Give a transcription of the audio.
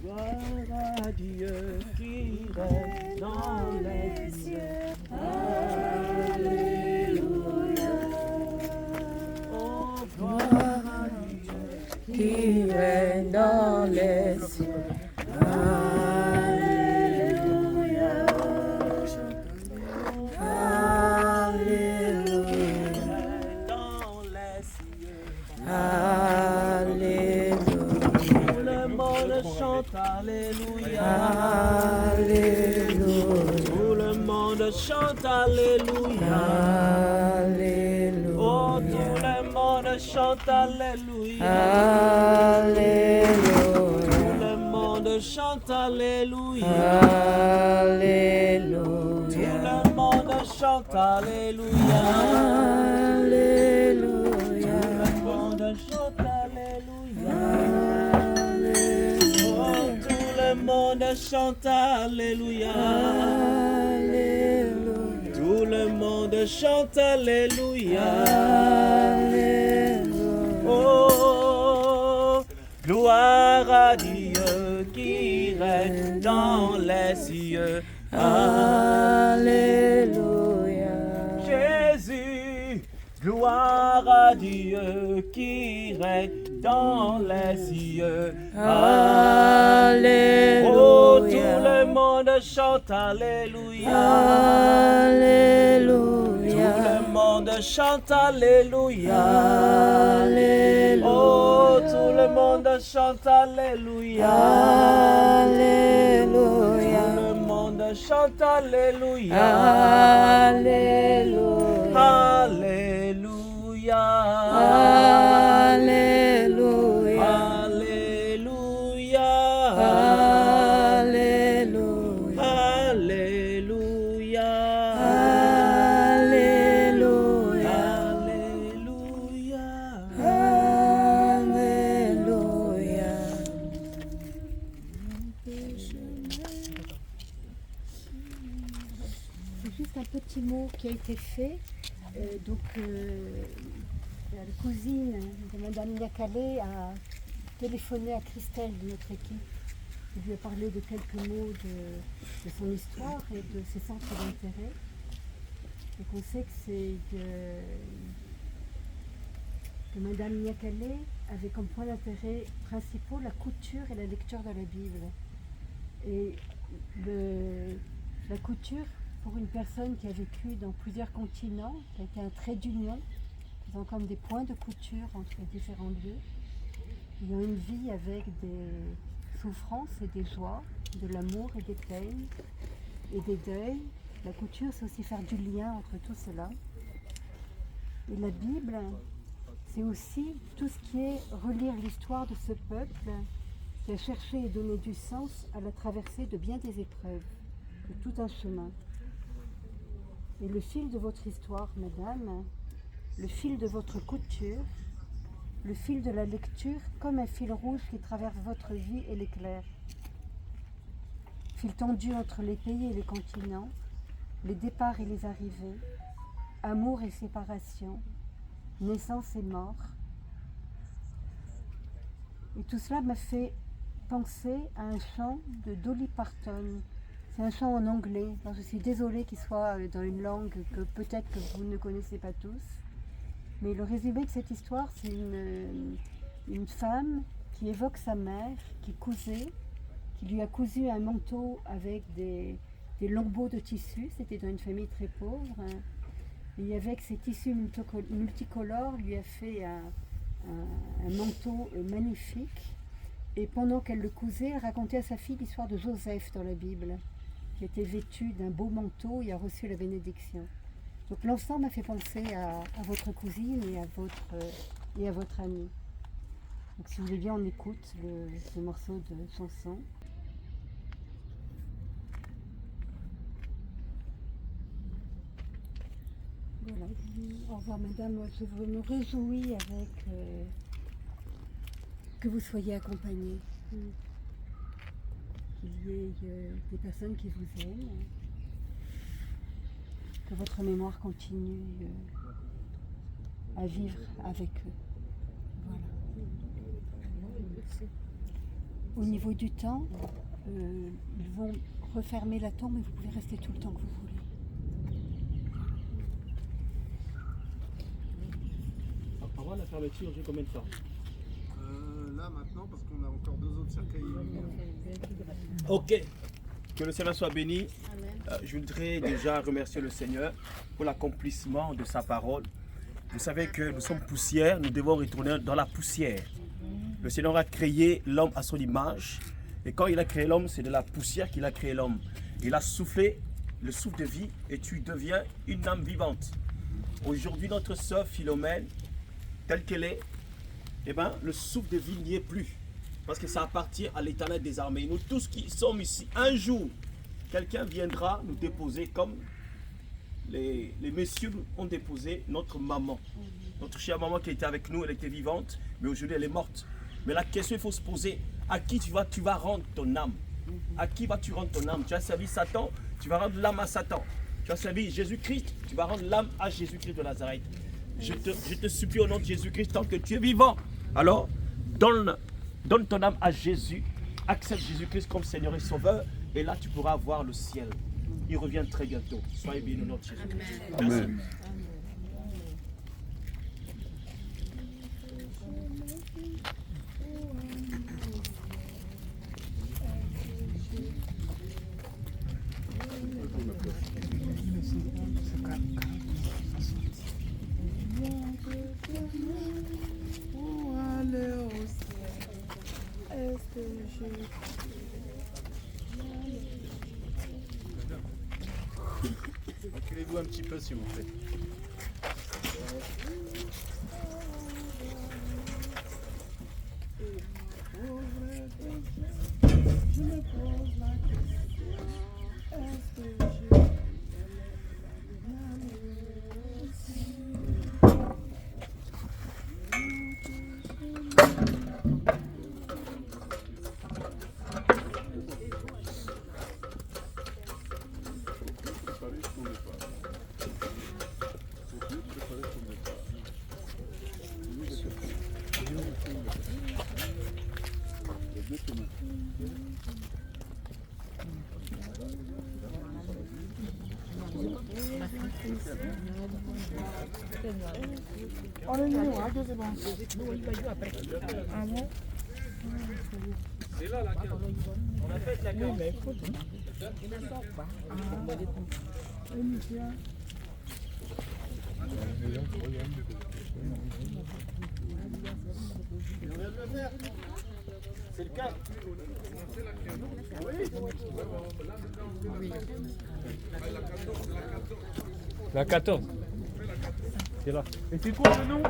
Gloire à Dieu qui règne dans les cieux. Alléluia. Oh, gloire à Dieu qui règne dans les cieux. Alléluia. Alléluia. dans les cieux. Alléluia. Tout le monde chante Alléluia. Alléluia. Tout le monde chante Alléluia. Alléluia. Oh, tout le monde chante Alléluia. Alléluia. Tout le monde chante Alléluia. Alléluia. Tout le monde chante Alléluia. Alléluia. Tout le monde chante Alléluia. Oh, tout le monde chante Alléluia. Alléluia. Tout le monde chante Alléluia. Oh, gloire à Dieu qui règne dans les cieux. Alléluia. Jésus, gloire à Dieu qui règne dans les cieux. Alléluia. Oh, tout le monde chante Alléluia. Alléluia. Tout le monde chante Alléluia. Alléluia. Oh, tout le monde chante Alléluia. Alléluia. Tout le monde chante Alléluia. Alléluia. Alléluia. Alléluia. Alléluia. Alléluia. Alléluia. Alléluia. Alléluia. C'est juste un petit mot qui a été fait. La cousine de Madame Niakale a téléphoné à Christelle de notre équipe. Elle lui a parlé de quelques mots de son histoire et de ses centres d'intérêt. Donc on sait que Madame Niakale avait comme point d'intérêt principaux la couture et la lecture de la Bible. Et la couture, pour une personne qui a vécu dans plusieurs continents, qui a été un trait d'union, faisant comme des points de couture entre les différents lieux, ayant une vie avec des souffrances et des joies, de l'amour et des peines, et des deuils. La couture, c'est aussi faire du lien entre tout cela. Et la Bible, c'est aussi tout ce qui est relire l'histoire de ce peuple qui a cherché et donné du sens à la traversée de bien des épreuves, de tout un chemin. Et le fil de votre histoire, mesdames, le fil de votre couture, le fil de la lecture, comme un fil rouge qui traverse votre vie et l'éclaire. Fil tendu entre les pays et les continents, les départs et les arrivées, amour et séparation, naissance et mort. Et tout cela m'a fait penser à un chant de Dolly Parton. C'est un chant en anglais. Alors je suis désolée qu'il soit dans une langue que peut-être que vous ne connaissez pas tous. Mais le résumé de cette histoire, c'est une femme qui évoque sa mère, qui cousait, qui lui a cousu un manteau avec des lambeaux de tissu. C'était dans une famille très pauvre. Et avec ces tissus multicolores, lui a fait un manteau magnifique. Et pendant qu'elle le cousait, elle racontait à sa fille l'histoire de Joseph dans la Bible, qui était vêtu d'un beau manteau et a reçu la bénédiction. Donc l'ensemble m'a fait penser à votre cousine et à votre amie. Donc si vous voulez bien, on écoute ce morceau de chanson. Voilà. Au revoir madame, je me réjouis avec que vous soyez accompagnée, qu'il y ait des personnes qui vous aiment, que votre mémoire continue à vivre avec eux. Voilà. Au niveau du temps, ils vont refermer la tombe et vous pouvez rester tout le temps que vous voulez. Avant la fermeture, j'ai combien de temps? Là maintenant, parce qu'on a encore 2 autres cercueils. Ok. Que le Seigneur soit béni. Je voudrais déjà remercier le Seigneur pour l'accomplissement de sa parole. Vous savez que nous sommes poussière, nous devons retourner dans la poussière. Le Seigneur a créé l'homme à son image. Et quand il a créé l'homme, c'est de la poussière qu'il a créé l'homme. Il a soufflé le souffle de vie et tu deviens une âme vivante. Aujourd'hui, notre sœur Philomène, telle qu'elle est, eh ben, le souffle de vie n'y est plus. Parce que ça appartient à l'Éternel des armées. Nous tous qui sommes ici, un jour, quelqu'un viendra nous déposer comme les messieurs ont déposé notre maman. Notre chère maman qui était avec nous, elle était vivante, mais aujourd'hui elle est morte. Mais la question, il faut se poser, à qui tu vas rendre ton âme? À qui vas-tu rendre ton âme? Tu as servi Satan, tu vas rendre l'âme à Satan. Tu as servi Jésus-Christ, tu vas rendre l'âme à Jésus-Christ de Nazareth. Je te supplie au nom de Jésus-Christ, tant que tu es vivant, alors donne ton âme à Jésus, accepte Jésus-Christ comme Seigneur et Sauveur, et là tu pourras voir le ciel. Il revient très bientôt. Soyez bénis au nom de Jésus-Christ. Merci. Amen. Reculez-vous un petit peu s'il vous plaît. Oh non, non, attends, c'est bon. Ah bon? C'est là la carte. On a fait la carte. C'est le cas. La 14. C'est là. Et c'est quoi le nom?